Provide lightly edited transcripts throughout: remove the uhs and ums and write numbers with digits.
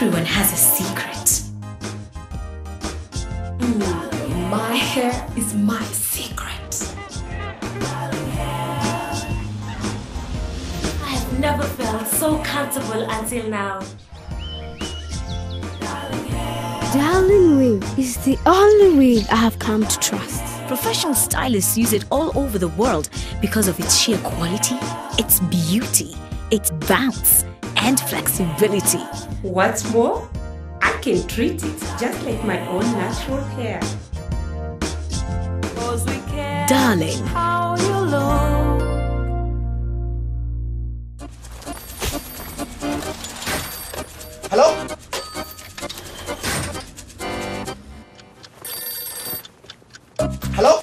Everyone has a secret. My hair is my secret. I have never felt so comfortable until now. Darling Weave is the only weave I have come to trust. Professional stylists use it all over the world because of its sheer quality, its beauty, its bounce, and flexibility. What's more, I can treat it just like my own natural hair. Darling. How you look. Hello? Hello?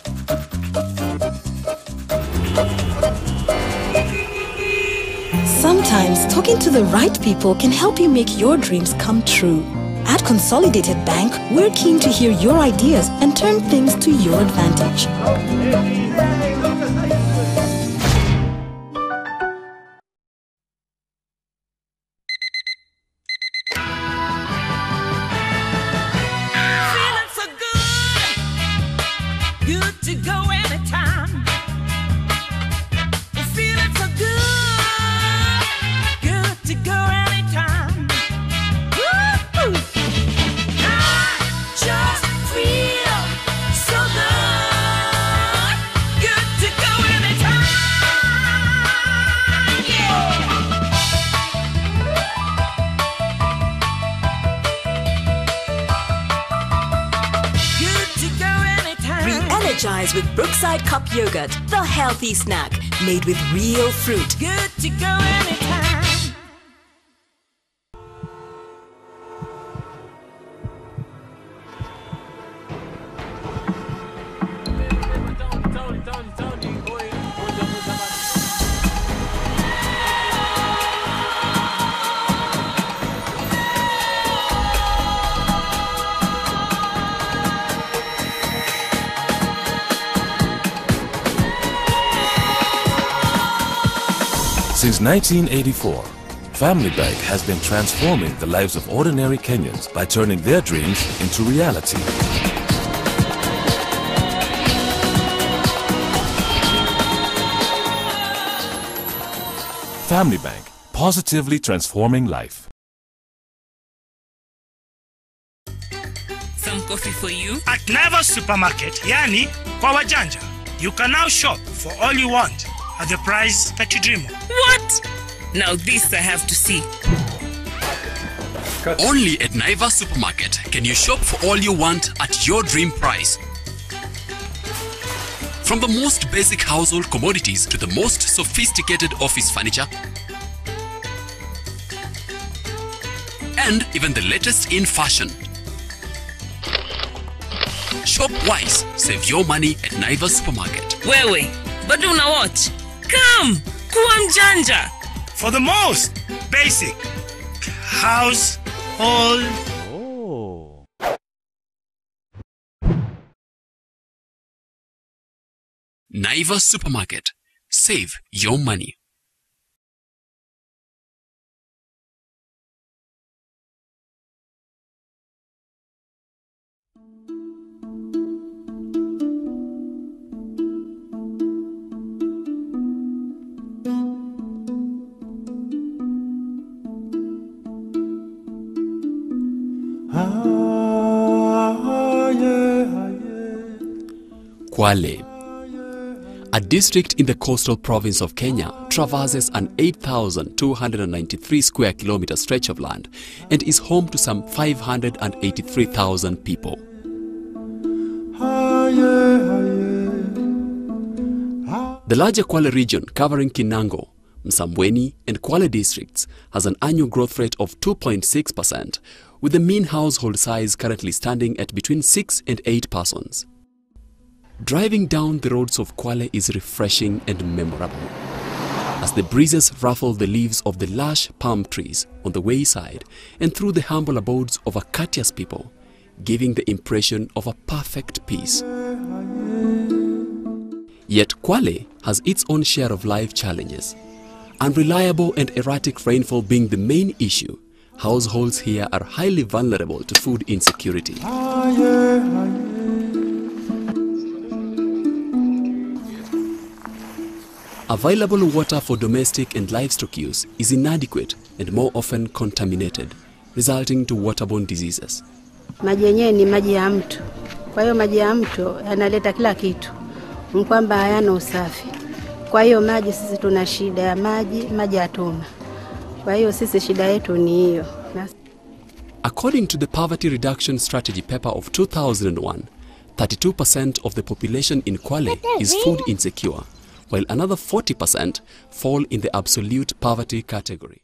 Sometimes talking to the right people can help you make your dreams come true. At Consolidated Bank, we're keen to hear your ideas and turn things to your advantage. Feeling so good, good to go anytime. Feeling so good, good to go anytime. Woo! I just feel so good, good to go anytime. Yeah. Good to go anytime. Re-energize with Brookside Cup Yogurt, the healthy snack made with real fruit. Good to go anytime. Since 1984, Family Bank has been transforming the lives of ordinary Kenyans by turning their dreams into reality. Family Bank, positively transforming life. Some coffee for you. At Naivas Supermarket, yani kwa wajanja, you can now shop for all you want at the price that you dream of. What? Now this I have to see. Only at Naivas Supermarket can you shop for all you want at your dream price. From the most basic household commodities to the most sophisticated office furniture, and even the latest in fashion. Shop wise, save your money at Naivas Supermarket. Wewe, bado una watch? Come, kuwa mjanja. For the most basic household. Naivas Supermarket. Save your money. Kwale, a district in the coastal province of Kenya, traverses an 8,293 square kilometer stretch of land and is home to some 583,000 people. The larger Kwale region, covering Kinango, Msambweni and Kwale districts, has an annual growth rate of 2.6%, with the mean household size currently standing at between 6 and 8 persons. Driving down the roads of Kwale is refreshing and memorable, as the breezes ruffle the leaves of the lush palm trees on the wayside and through the humble abodes of a courteous people, giving the impression of a perfect peace. Yet Kwale has its own share of life challenges, unreliable and erratic rainfall being the main issue, households here are highly vulnerable to food insecurity. Available water for domestic and livestock use is inadequate and more often contaminated, resulting to waterborne diseases. Maji yenyewe ni maji ya mto. Kwa hiyo maji ya mto yanaleta kila kitu. Kwamba hayana usafi. Kwa hiyo maji sisi tuna shida ya maji hatuna. Kwa hiyo sisi shida yetu ni hiyo. According to the Poverty Reduction Strategy paper of 2001, 32% of the population in Kwale is food insecure, while another 40% fall in the absolute poverty category.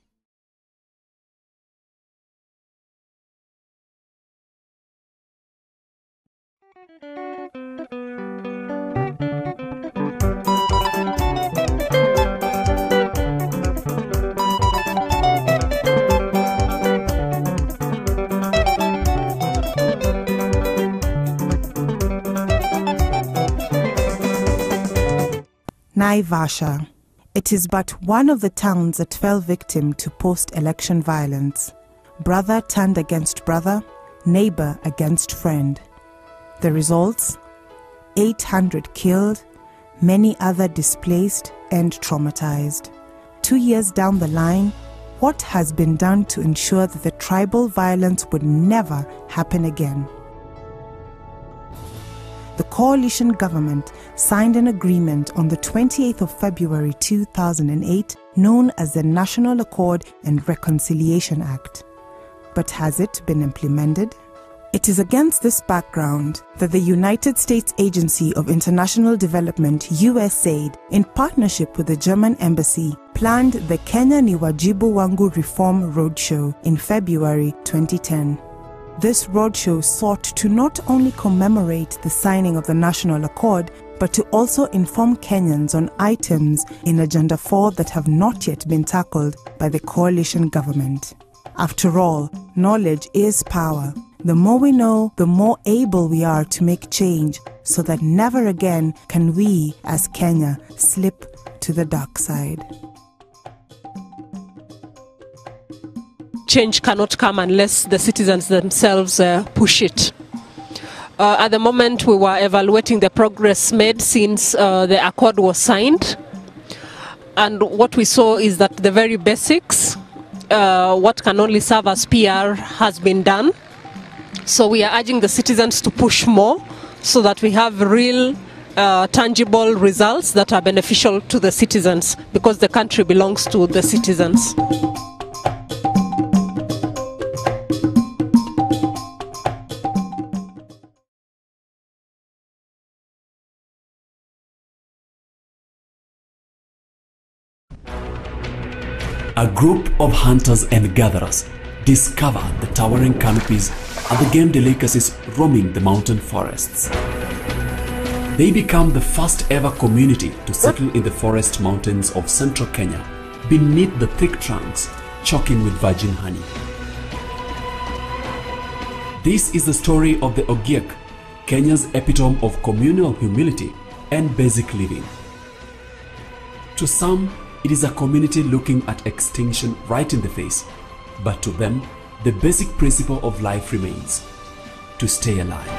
Naivasha. It is but one of the towns that fell victim to post-election violence. Brother turned against brother, neighbor against friend. The results? 800 killed, many other displaced and traumatized. 2 years down the line, what has been done to ensure that the tribal violence would never happen again? The coalition government signed an agreement on the 28th of February 2008 known as the National Accord and Reconciliation Act. But has it been implemented? It is against this background that the United States Agency of International Development, USAID, in partnership with the German Embassy, planned the Kenya Ni Wajibu Wangu Reform Roadshow in February 2010. This roadshow sought to not only commemorate the signing of the National Accord, but to also inform Kenyans on items in Agenda 4 that have not yet been tackled by the coalition government. After all, knowledge is power. The more we know, the more able we are to make change, so that never again can we, as Kenya, slip to the dark side. Change cannot come unless the citizens themselves push it. At the moment, we were evaluating the progress made since the accord was signed. And what we saw is that the very basics, what can only serve as PR, has been done. So we are urging the citizens to push more so that we have real, tangible results that are beneficial to the citizens, because the country belongs to the citizens. A group of hunters and gatherers discover the towering canopies and the game delicacies roaming the mountain forests. They become the first ever community to settle in the forest mountains of central Kenya, beneath the thick trunks choking with virgin honey. This is the story of the Ogiek, Kenya's epitome of communal humility and basic living. To some, it is a community looking at extinction right in the face, but to them, the basic principle of life remains: to stay alive.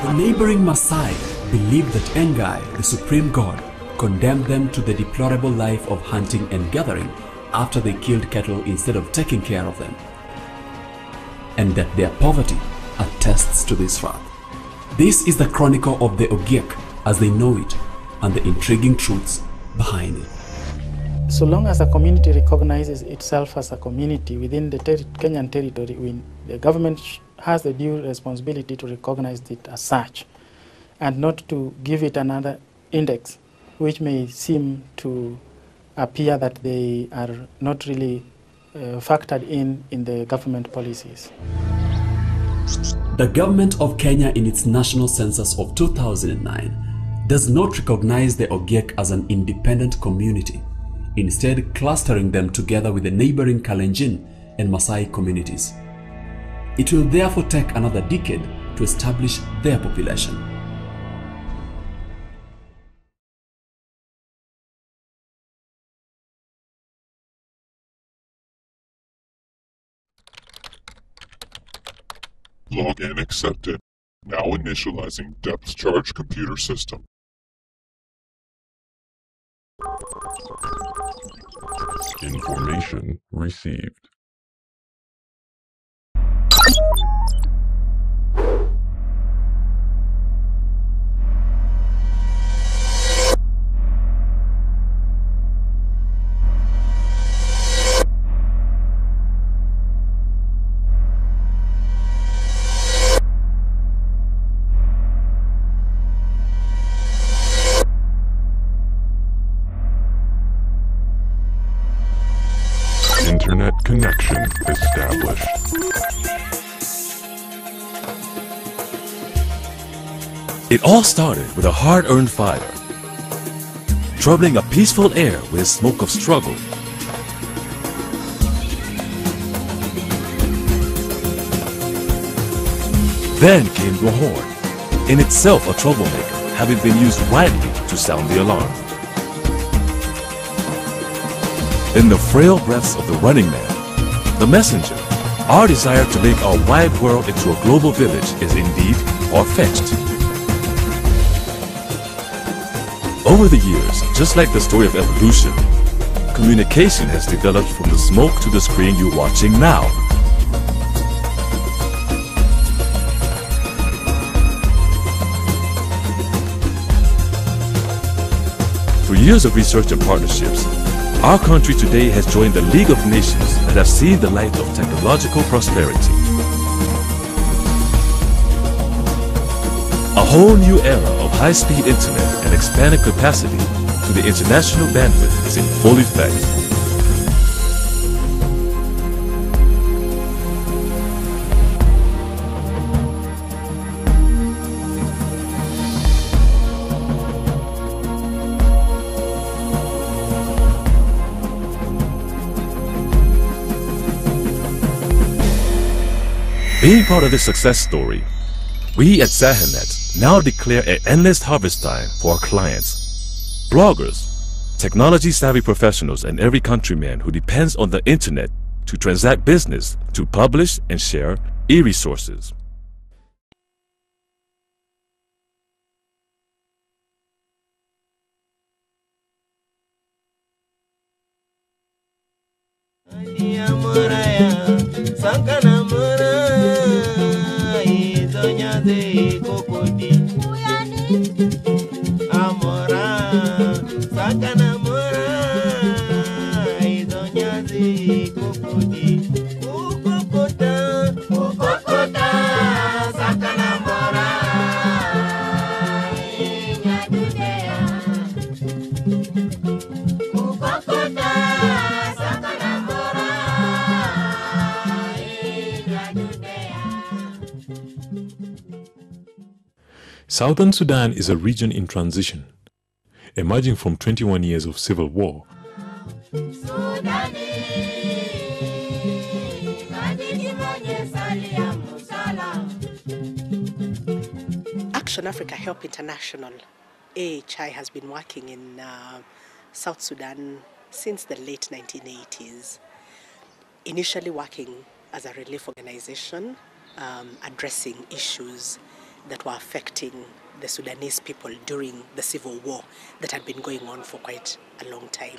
The neighboring Maasai believed that Engai, the supreme god, condemned them to the deplorable life of hunting and gathering after they killed cattle instead of taking care of them, and that their poverty attests to this fact. This is the chronicle of the Ogiek as they know it, and the intriguing truths behind it. So long as a community recognizes itself as a community within the Kenyan territory, the government has the due responsibility to recognize it as such, and not to give it another index, which may seem to appear that they are not really factored in the government policies. The government of Kenya in its national census of 2009 does not recognize the Ogiek as an independent community, instead clustering them together with the neighboring Kalenjin and Maasai communities. It will therefore take another decade to establish their population. Login accepted. Now initializing depth charge computer system. Information received. Internet connection established. It all started with a hard-earned fire, troubling a peaceful air with a smoke of struggle. Then came the horn, in itself a troublemaker, having been used widely to sound the alarm. In the frail breaths of the running man, the messenger, our desire to make our wide world into a global village is indeed far-fetched. Over the years, just like the story of evolution, communication has developed from the smoke to the screen you're watching now. Through years of research and partnerships, our country today has joined the League of Nations that have seen the light of technological prosperity. A whole new era of high-speed internet and expanded capacity to the international bandwidth is in full effect. Being part of this success story, we at Zahernet now declare an endless harvest time for our clients. Bloggers, technology-savvy professionals, and every countryman who depends on the internet to transact business, to publish and share e-resources. Southern Sudan is a region in transition, emerging from 21 years of civil war. Action Africa Help International, AHI, has been working in South Sudan since the late 1980s, initially working as a relief organization, addressing issues that were affecting the Sudanese people during the civil war that had been going on for quite a long time.